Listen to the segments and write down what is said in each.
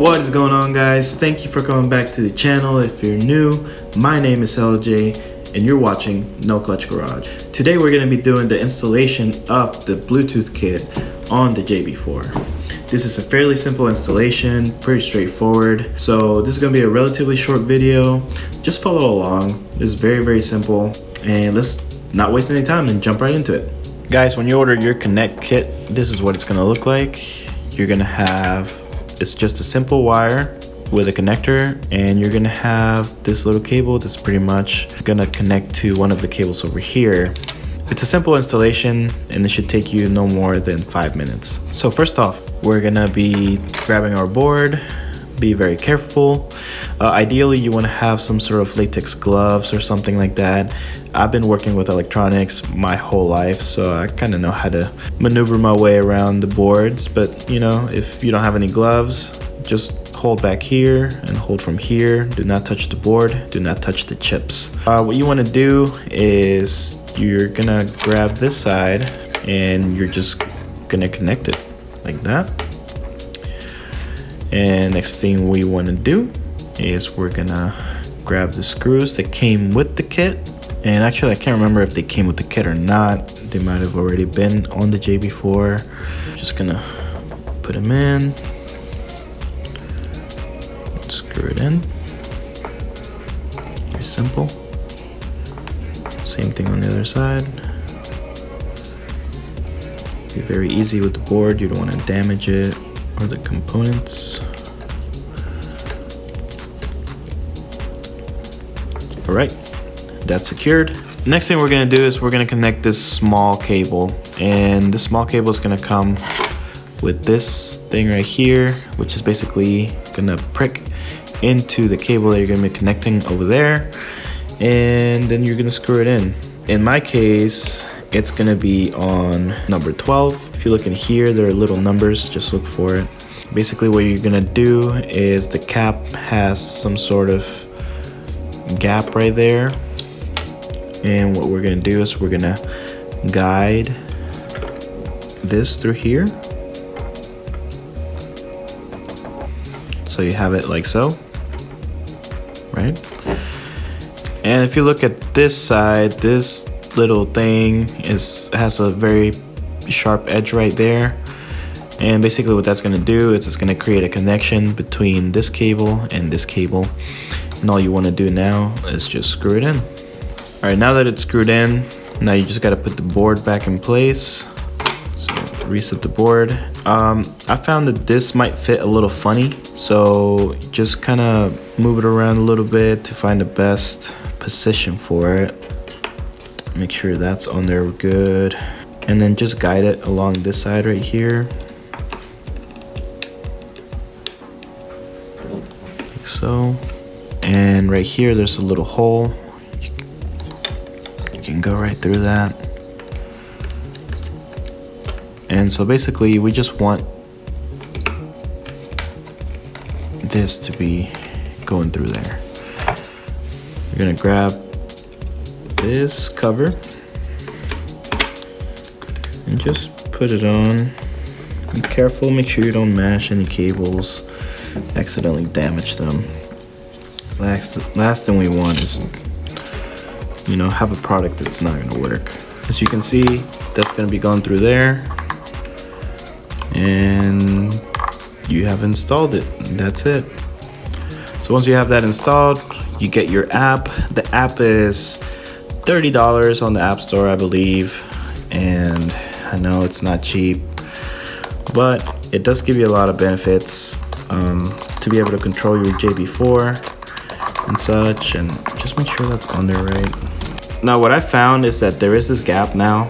What is going on, guys? Thank you for coming back to the channel. If you're new, my name is LJ and you're watching NoClutch Garage. Today we're going to be doing the installation of the Bluetooth kit on the JB4. This is a fairly simple installation, pretty straightforward. So this is going to be a relatively short video. Just follow along. This is very simple, and let's not waste any time and jump right into it. Guys, when you order your Connect kit, this is what it's going to look like. You're going to have, it's just a simple wire with a connector, and you're gonna have this little cable that's pretty much gonna connect to one of the cables over here. It's a simple installation and it should take you no more than 5 minutes. So first off, we're gonna be grabbing our board. Be very careful. Ideally, you want to have some sort of latex gloves or something like that. I've been working with electronics my whole life, so I kind of know how to maneuver my way around the boards. But you know, if you don't have any gloves, just hold back here and hold from here. Do not touch the board. Do not touch the chips. What you want to do is you're gonna grab this side and you're just gonna connect it like that. And next thing we want to do is we're gonna grab the screws that came with the kit. And actually, I can't remember if they came with the kit or not. They might have already been on the JB4. Just gonna put them in. Screw it in. Very simple. Same thing on the other side. Be very easy with the board. You don't want to damage it or the components. All right, that's secured. Next thing we're gonna do is we're gonna connect this small cable, and this small cable is gonna come with this thing right here, which is basically gonna prick into the cable that you're gonna be connecting over there, and then you're gonna screw it in. In my case, it's gonna be on number 12. If you look in here, there are little numbers, just look for it. Basically what you're gonna do is the cap has some sort of gap right there, and what we're gonna do is we're gonna guide this through here. So you have it like so, right? And if you look at this side, this little thing has a very sharp edge right there. And basically what that's gonna do is it's gonna create a connection between this cable and this cable. And all you wanna do now is just screw it in. All right, now that it's screwed in, now you just gotta put the board back in place. So reset the board. I found that this might fit a little funny, so just kind of move it around a little bit to find the best position for it. Make sure that's on there good, and then just guide it along this side right here, like so. And right here there's a little hole. You can go right through that. And so basically we just want this to be going through there. You're gonna grab this cover and just put it on. Be careful, make sure you don't mash any cables, accidentally damage them. Last thing we want is, you know, have a product that's not gonna work. As you can see, that's gonna be going through there, and you have installed it. That's it. So once you have that installed, you get your app. The app is $30 on the App Store, I believe, and I know it's not cheap, but it does give you a lot of benefits to be able to control your JB4 and such, and just make sure that's on there right. Now what I found is that there is this gap now,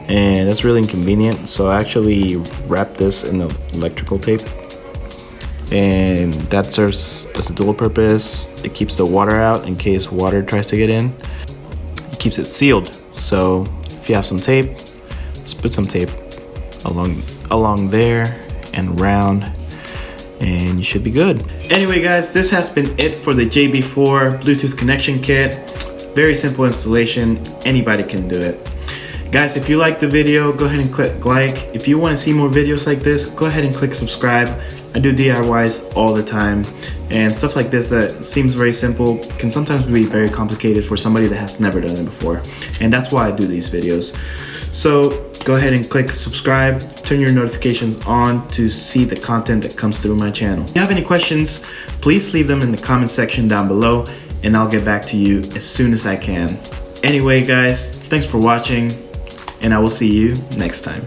and it's really inconvenient, so I actually wrapped this in the electrical tape, and that serves as a dual purpose. It keeps the water out in case water tries to get in. It keeps it sealed, so if you have some tape, just put some tape along there and around, and you should be good. Anyway guys, this has been it for the JB4 Bluetooth connection kit. Very simple installation, anybody can do it. Guys, if you like the video, go ahead and click like. If you want to see more videos like this, go ahead and click subscribe. I do DIYs all the time, and stuff like this that seems very simple can sometimes be very complicated for somebody that has never done it before. And that's why I do these videos. So go ahead and click subscribe, turn your notifications on to see the content that comes through my channel. If you have any questions, please leave them in the comment section down below, and I'll get back to you as soon as I can. Anyway, guys, thanks for watching, and I will see you next time.